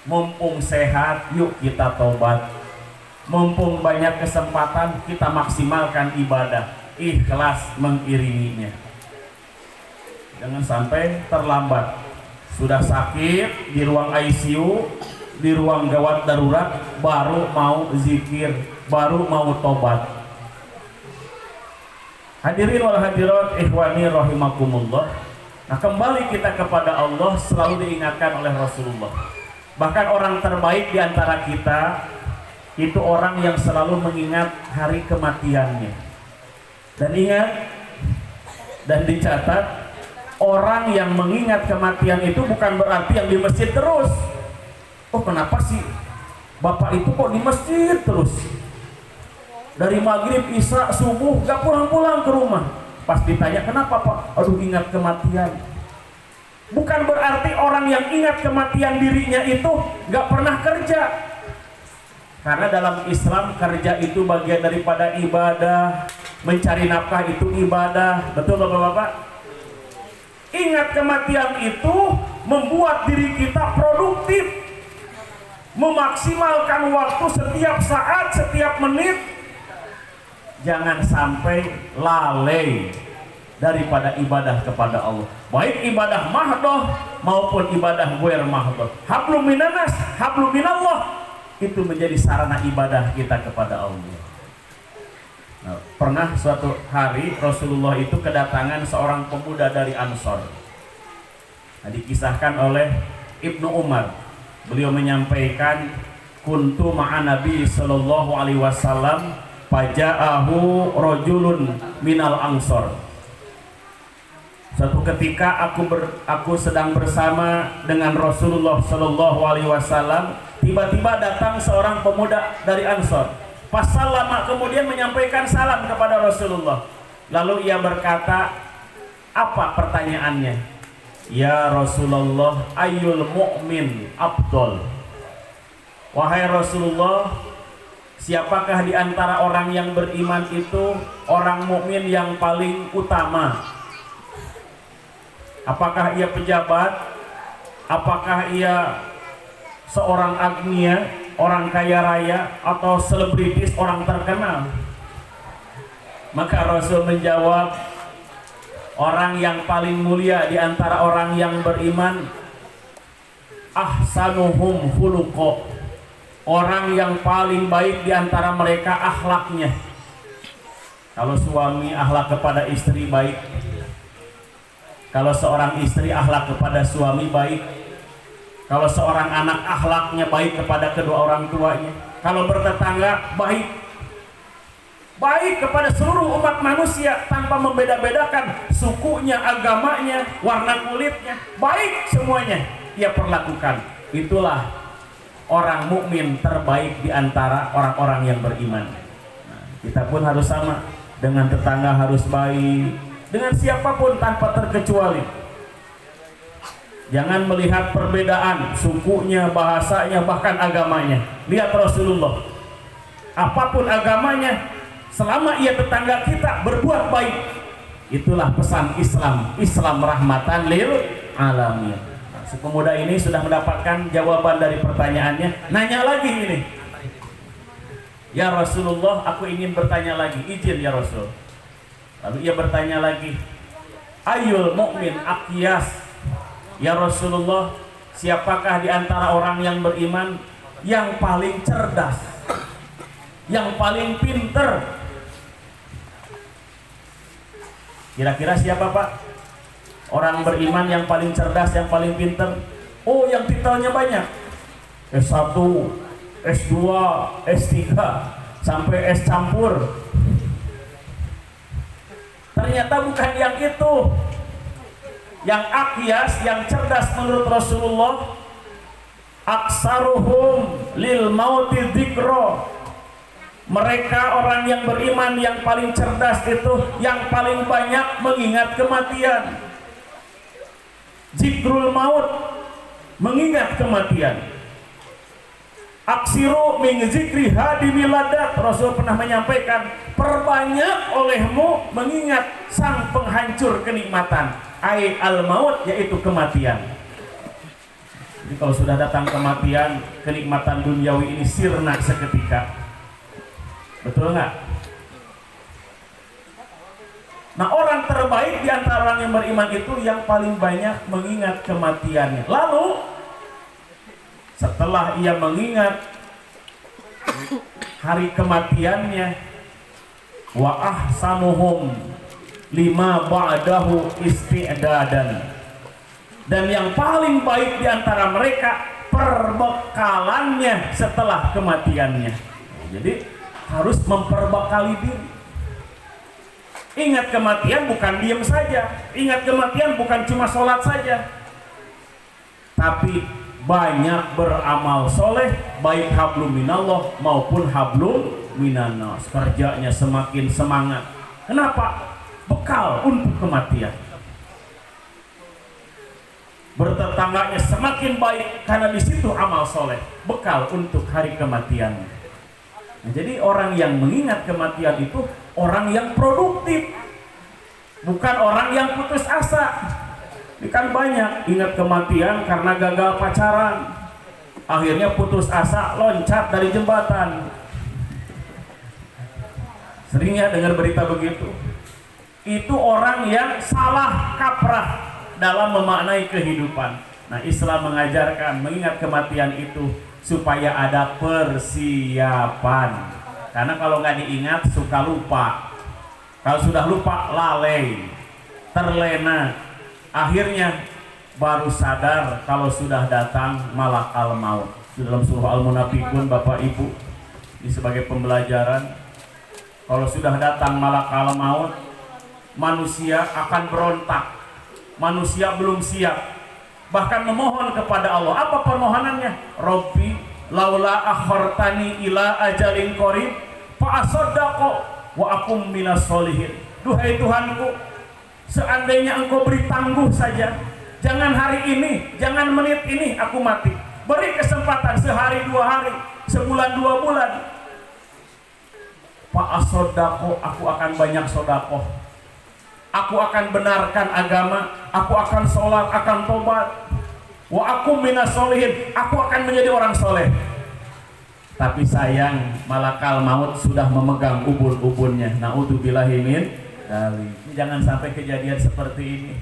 Mumpung sehat, yuk kita tobat. Mumpung banyak kesempatan, kita maksimalkan ibadah, ikhlas mengiringinya. Jangan sampai terlambat. Sudah sakit di ruang ICU, di ruang gawat darurat, baru mau zikir, baru mau tobat. Hadirin wal hadirat ikhwani rahimakumullah. Nah, kembali kita kepada Allah selalu diingatkan oleh Rasulullah. Bahkan orang terbaik di antara kita itu orang yang selalu mengingat hari kematiannya. Dan ingat dan dicatat, orang yang mengingat kematian itu bukan berarti yang di masjid terus. Oh, kenapa sih Bapak itu kok di masjid terus? Dari maghrib, isya, subuh gak pulang-pulang ke rumah. Pas ditanya kenapa Pak? Aduh, ingat kematian. Bukan berarti orang yang ingat kematian dirinya itu gak pernah kerja. Karena dalam Islam kerja itu bagian daripada ibadah. Mencari nafkah itu ibadah. Betul Bapak-Bapak? Ingat kematian itu membuat diri kita produktif, memaksimalkan waktu setiap saat, setiap menit. Jangan sampai lalai daripada ibadah kepada Allah, baik ibadah mahdoh maupun ibadah ghair mahdoh. Hablum minanas, hablum minallah, itu menjadi sarana ibadah kita kepada Allah. Nah, pernah suatu hari Rasulullah itu kedatangan seorang pemuda dari Ansor. Nah, dikisahkan oleh Ibnu Umar. Beliau menyampaikan, kuntu ma'an Nabi sallallahu alaihi wasallam faja'ahu rajulun minal Ansor. Suatu ketika aku sedang bersama dengan Rasulullah sallallahu alaihi wasallam, tiba-tiba datang seorang pemuda dari Ansor. Pas lama kemudian menyampaikan salam kepada Rasulullah. Lalu ia berkata, apa pertanyaannya? Ya Rasulullah, ayyul mu'min afdol? Wahai Rasulullah, siapakah di antara orang yang beriman itu orang mukmin yang paling utama? Apakah ia pejabat? Apakah ia seorang agnia, orang kaya raya, atau selebritis, orang terkenal? Maka Rasul menjawab, orang yang paling mulia di antara orang yang beriman ahsanuhum khuluqa, orang yang paling baik di antara mereka akhlaknya. Kalau suami akhlak kepada istri baik, kalau seorang istri akhlak kepada suami baik, kalau seorang anak akhlaknya baik kepada kedua orang tuanya, kalau bertetangga baik, baik kepada seluruh umat manusia tanpa membeda-bedakan sukunya, agamanya, warna kulitnya, baik semuanya ia perlakukan. Itulah orang mukmin terbaik di antara orang-orang yang beriman. Nah, kita pun harus sama, dengan tetangga harus baik, dengan siapapun tanpa terkecuali. Jangan melihat perbedaan sukunya, bahasanya, bahkan agamanya. Lihat Rasulullah, apapun agamanya, selama ia tetangga kita berbuat baik, itulah pesan Islam. Islam rahmatan lil alamin. Nah, si pemuda ini sudah mendapatkan jawaban dari pertanyaannya. Nanya lagi ini, ya Rasulullah, aku ingin bertanya lagi. Izin ya Rasul. Lalu ia bertanya lagi, ayul mukmin aqyas? Ya Rasulullah, siapakah di antara orang yang beriman yang paling cerdas, yang paling pinter. Kira-kira siapa Pak? Orang beriman yang paling cerdas, yang paling pinter? Oh, yang titelnya banyak. S1, S2, S3, sampai S campur. Ternyata bukan yang itu. Yang akyas, yang cerdas menurut Rasulullah, aksaruhum lil mauti dzikra. Mereka orang yang beriman yang paling cerdas itu yang paling banyak mengingat kematian. Zikrul maut, mengingat kematian. Aksiru min zikri hadimiladat. Rasul pernah menyampaikan, perbanyak olehmu mengingat sang penghancur kenikmatan, ai al maut, yaitu kematian. Jadi kalau sudah datang kematian, kenikmatan duniawi ini sirna seketika. Betul nggak? Nah, orang terbaik di antara orang yang beriman itu yang paling banyak mengingat kematiannya. Lalu setelah ia mengingat hari kematiannya, wa ahsanuhum lima ba'dahu isti'dadan. Dan yang paling baik di antara mereka perbekalannya setelah kematiannya. Jadi harus memperbekali diri. Ingat kematian bukan diam saja. Ingat kematian bukan cuma sholat saja, tapi banyak beramal soleh, baik hablum minallah maupun hablum minannas. Kerjanya semakin semangat. Kenapa? Bekal untuk kematian. Bertetangganya semakin baik karena di situ amal soleh, bekal untuk hari kematian. Nah, jadi orang yang mengingat kematian itu orang yang produktif, bukan orang yang putus asa. Ini kan banyak ingat kematian karena gagal pacaran, akhirnya putus asa, loncat dari jembatan. Sering ya dengar berita begitu. Itu orang yang salah kaprah dalam memaknai kehidupan. Nah, Islam mengajarkan mengingat kematian itu supaya ada persiapan. Karena kalau nggak diingat suka lupa. Kalau sudah lupa lalai, terlena. Akhirnya baru sadar kalau sudah datang malakal maut. Dalam surah Al-Munafiqun, Bapak Ibu, ini sebagai pembelajaran. Kalau sudah datang malakal maut, manusia akan berontak. Manusia belum siap, bahkan memohon kepada Allah. Apa permohonannya? Robbi laula akhartani ila ajalin qarib fa asaddaqu wa akum minas solihin. Duhai Tuhanku, seandainya engkau beri tangguh saja, jangan hari ini, jangan menit ini aku mati, beri kesempatan sehari dua hari, sebulan dua bulan, fa asaddaqu, aku akan banyak sedekah, aku akan benarkan agama, aku akan sholat, akan tobat, wa aku minas solihin, aku akan menjadi orang soleh. Tapi sayang, malakal maut sudah memegang ubun-ubunnya. Na'udzubillahi min dzalik. Jangan sampai kejadian seperti ini.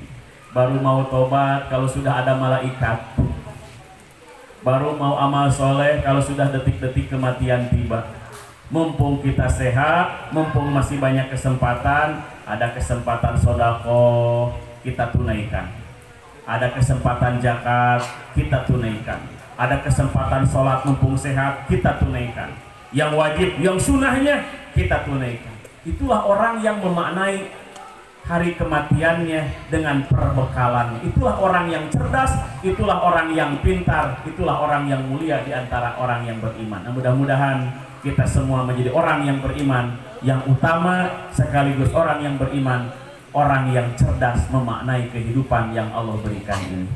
Baru mau tobat kalau sudah ada malaikat, baru mau amal soleh kalau sudah detik-detik kematian tiba. Mumpung kita sehat, mumpung masih banyak kesempatan, ada kesempatan sodako, kita tunaikan. Ada kesempatan zakat, kita tunaikan. Ada kesempatan sholat mumpung sehat, kita tunaikan. Yang wajib, yang sunnahnya, kita tunaikan. Itulah orang yang memaknai hari kematiannya dengan perbekalan. Itulah orang yang cerdas, itulah orang yang pintar, itulah orang yang mulia di antara orang yang beriman. Nah, mudah-mudahan kita semua menjadi orang yang beriman, yang utama sekaligus orang yang beriman, orang yang cerdas memaknai kehidupan yang Allah berikan ini.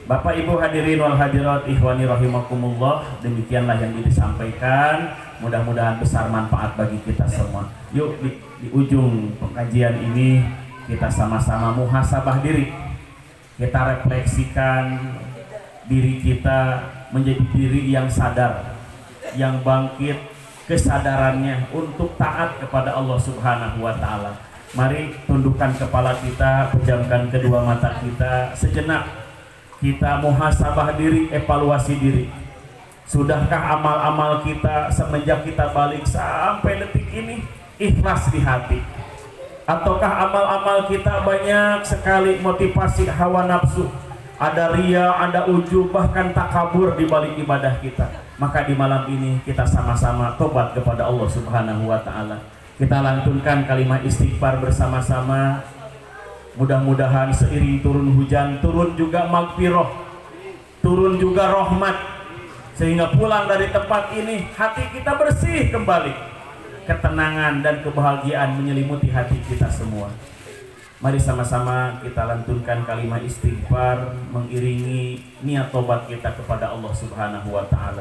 Bapak Ibu hadirin wal hadirat ikhwani rahimakumullah, demikianlah yang disampaikan. Mudah-mudahan besar manfaat bagi kita semua. Yuk di ujung pengajian ini kita sama-sama muhasabah diri. Kita refleksikan diri kita menjadi diri yang sadar, yang bangkit kesadarannya untuk taat kepada Allah Subhanahu wa Ta'ala. Mari tundukkan kepala kita, pejamkan kedua mata kita sejenak. Kita muhasabah diri, evaluasi diri. Sudahkah amal-amal kita semenjak kita balik sampai detik ini ikhlas di hati? Ataukah amal-amal kita banyak sekali motivasi hawa nafsu, ada ria, ada ujub, bahkan takabur di balik ibadah kita? Maka di malam ini kita sama-sama tobat kepada Allah Subhanahu wa taala. Kita lantunkan kalimat istighfar bersama-sama. Mudah-mudahan seiring turun hujan, turun juga magfirah, turun juga rahmat, sehingga pulang dari tempat ini hati kita bersih kembali, ketenangan dan kebahagiaan menyelimuti hati kita semua. Mari sama-sama kita lantunkan kalimat istighfar mengiringi niat tobat kita kepada Allah Subhanahu wa taala.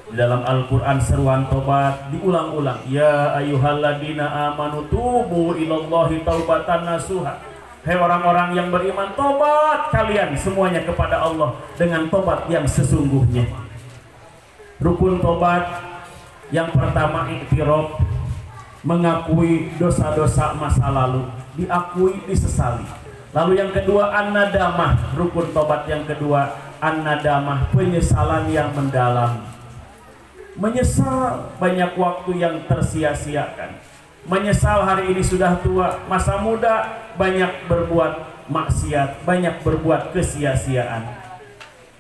Di dalam Al-Qur'an seruan tobat diulang-ulang, ya ayyuhalladzina amanu tubu ilallahi taubatan nasuha. Hei orang-orang yang beriman, tobat kalian semuanya kepada Allah dengan tobat yang sesungguhnya. Rukun tobat yang pertama iktiraf, mengakui dosa-dosa masa lalu, diakui, disesali. Lalu yang kedua an-nadamah, rukun tobat yang kedua an-nadamah, penyesalan yang mendalam. Menyesal banyak waktu yang tersia-siakan, menyesal hari ini sudah tua, masa muda banyak berbuat maksiat, banyak berbuat kesia-siaan.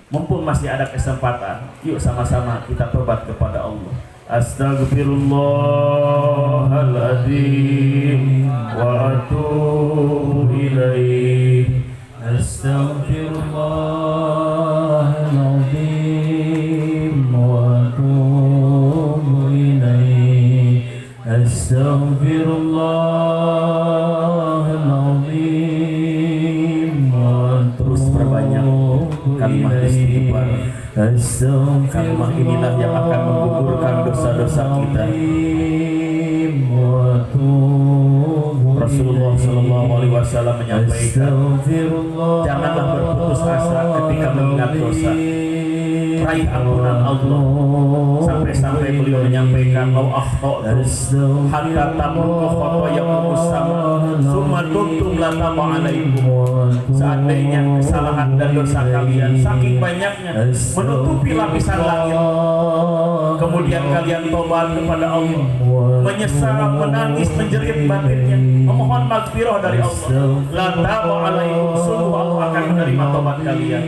Mumpung masih ada kesempatan, yuk sama-sama kita tobat kepada Allah. Astaghfirullahaladzim wa atubu ilaih. Astaghfirullahaladzim wa atubu ilaih. Astaghfirullahaladzim wa terus perbanyak kalimat istighfar. Kalimat inilah yang akan menggugurkan dosa-dosa kita. Rasulullah SAW menyampaikan, janganlah berputus asa ketika mengingat dosa, raih ampunan Allah. Sampai-sampai beliau menyampaikan, lau akhta'tu hatta tamruqa khotoyakum sama summa tubtum la taba alaikum. Seandainya kesalahan dan dosa kalian saking banyaknya menutupi lapisan langit, kemudian kalian tobat kepada Allah, menyesal, menangis, menjerit batinnya, memohon maghfirah dari Allah, la taba alaikum, sungguh Allah akan menerima tobat kalian.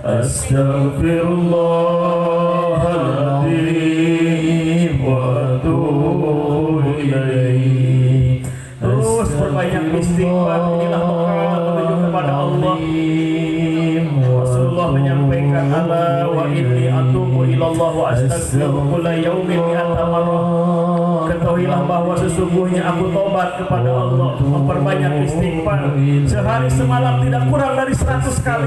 Astaghfirullahaladzim wa atubu ilaih. Terus perbanyak istighfar, inilah bekal menuju kepada Allah. Rasulullah menyampaikan, ala wa inni atubu ilallah wa astaghfiru kulla yaumin mi'ata marrah. Ketahuilah bahwa sesungguhnya aku tobat kepada Allah, memperbanyak istighfar, sehari semalam tidak kurang dari 100 kali.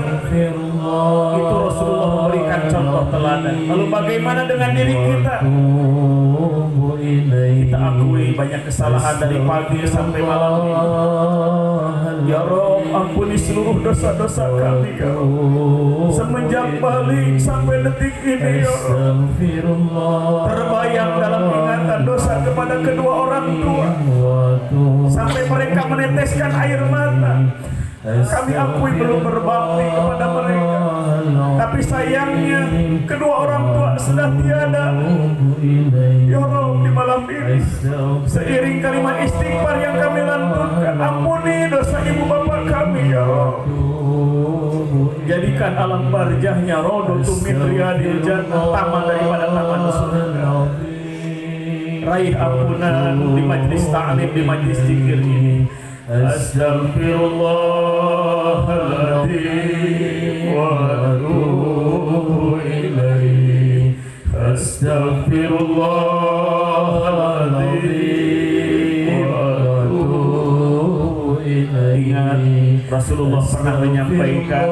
Itu Rasulullah memberikan contoh teladan. Lalu bagaimana dengan diri kita? Kita akui banyak kesalahan dari pagi sampai malam ini. Ya Rabb, ampuni seluruh dosa-dosa kami ya Rabb. Semenjak balik sampai detik ini ya Rabb, terbayang dalam ingatan dosa kepada kedua orang tua, sampai mereka meneteskan air mata. Kami akui belum berbakti kepada mereka, tapi sayangnya kedua orang tua sudah tiada. Ya Rabb, di malam ini seiring kalimat istighfar yang kami lantunkan, ampuni dosa ibu bapak kami ya Rabb. Jadikan alam barjahnya Raudhatun min riyadil jannah, taman daripada taman surga. Raih ampunan di majlis ta'lim, di majlis zikir ini. Astaghfirullahaladzim wa atubu ilaih. Astaghfirullahaladzim wa atubu ilaih. Ingat, Rasulullah pernah menyampaikan,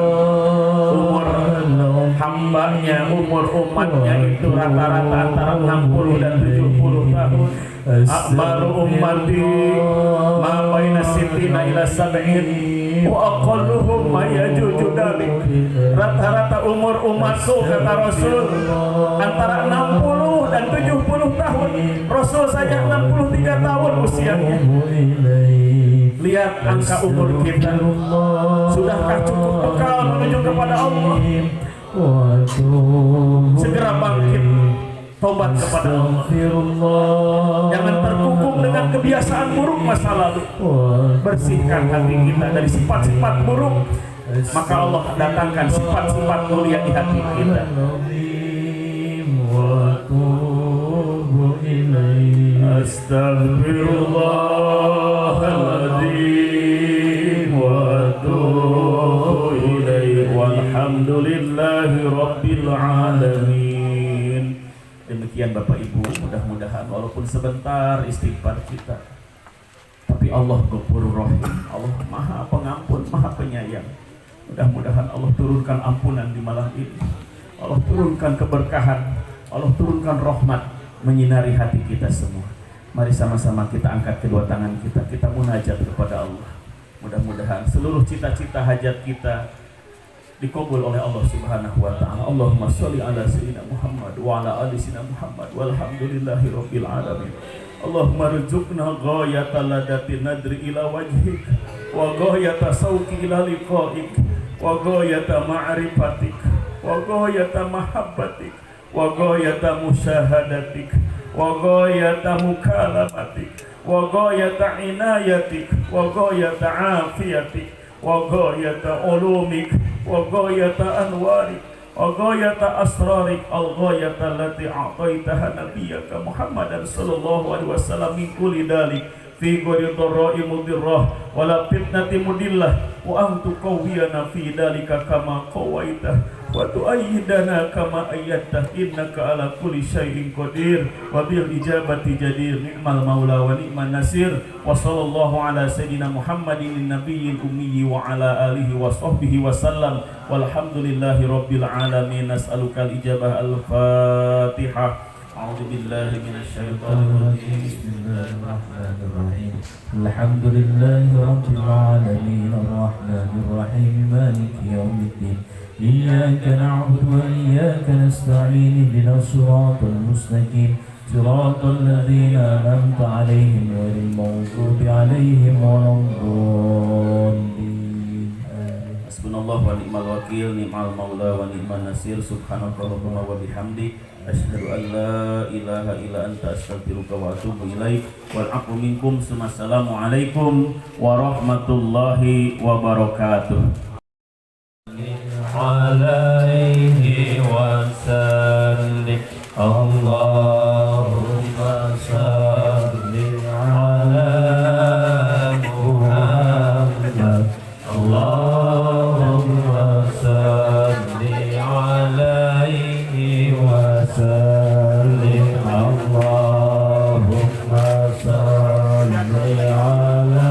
umur hambanya, umur umatnya itu rata-rata antara 60 dan 70 tahun. Akbaru ummati ma baina sittina ila sab'in wa aqalluhum ma yajuju dalik. Rata-rata umur umatku, kata Rasul, antara 60 dan 70 tahun. Rasul saja 63 tahun usianya. Lihat angka umur kita, sudahkah cukup bekal menuju kepada Allah? Segera bangkit, tobat kepada Allah. Jangan terkungkung dengan kebiasaan buruk masa lalu. Bersihkan hati kita dari sifat-sifat buruk, maka Allah datangkan sifat-sifat mulia di hati kita. Astagfirullahaladzim wa atubu ilaih walhamdulillahi rabbil alamin. Demikian Bapak Ibu, mudah-mudahan walaupun sebentar istighfar kita, tapi Allah Ghafurur Rahim, Allah Maha Pengampun, Maha Penyayang. Mudah-mudahan Allah turunkan ampunan di malam ini, Allah turunkan keberkahan, Allah turunkan rahmat menyinari hati kita semua. Mari sama-sama kita angkat kedua tangan kita, kita munajat kepada Allah. Mudah-mudahan seluruh cita-cita hajat kita dikabul oleh Allah Subhanahu wa taala. Allahumma sholli ala sayyidina Muhammad wa ala ali sayyidina Muhammad walhamdulillahi rabbil alamin. Allahumma rzuqna ghayata ladati nadri ila wajhik wa ghayata sauqi ila liqa'ik wa ghayata ma'rifatik wa ghayata mahabbatik wa ghayata musyahadatik wa ghayata mukalamatik wa ghayata inayatik wa ghayata afiyatik wa ghayata ulumik wa ghayata anwarik wa ghayata asrarik al ghayata allati a'taitaha nabiyyaka Muhammadan sallallahu alaihi wasallam min kulli dalik fi ghairi dharra'i mudirrah wala fitnati mudillah wa antu qawiyana fi dalika kama qawaitah wa tu'ayyidana kama ayyadta innaka ala kulli syai'in qadir wa bil ijabati jadir ni'mal maula wa ni'man nasir wa sallallahu ala sayyidina Muhammadin nabiyil ummi wa ala alihi wa sahbihi wa sallam walhamdulillahi rabbil alamin. Nas'aluka al-ijabah al-fatihah. A'udzu billahi minasy syaithanir rajim. Bismillahir rahmanir rahim. Alhamdulillahi rabbil alamin arrahmanir rahim maliki yaumiddin. Iyyaka na'budu wa iyyaka nasta'in ihdinas siratal mustaqim siratal ladzina an'amta 'alaihim ghairil maghdubi 'alaihim waladdallin. Hasbunallahu wa ni'mal wakil, ni'mal maula wa ni'man nasir. Subhanakallahumma wa bihamdik asyhadu an la ilaha illa anta astaghfiruka wa atubu ilaik. Wal 'afwu minkum. Assalamualaikum warahmatullahi wabarakatuh. Alaihi wasallim. Allahumma salli ala Muhammad. Allahumma salli alaihi wasallim. Allahumma salli ala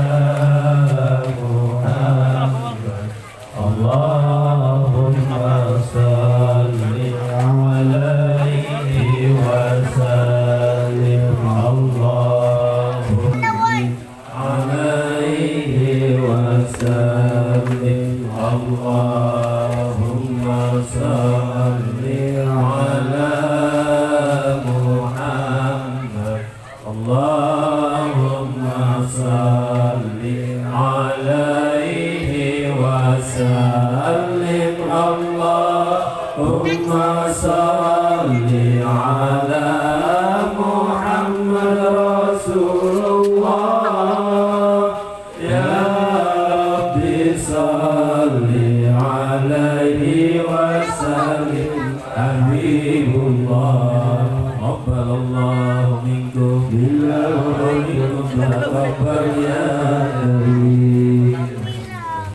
Muhammad. Allahumma salli alaihi wasallim. Allahumma alaihi wasallim. Allahumma salli ala Muhammad. Allahumma salli alaihi wasallim. Allahumma salli ala Muhammad Rasulullah. Ya Rabbi salli alaihi wasallim. Habibullah Qabbalallahu minkum billah wa minkum taqabbal ya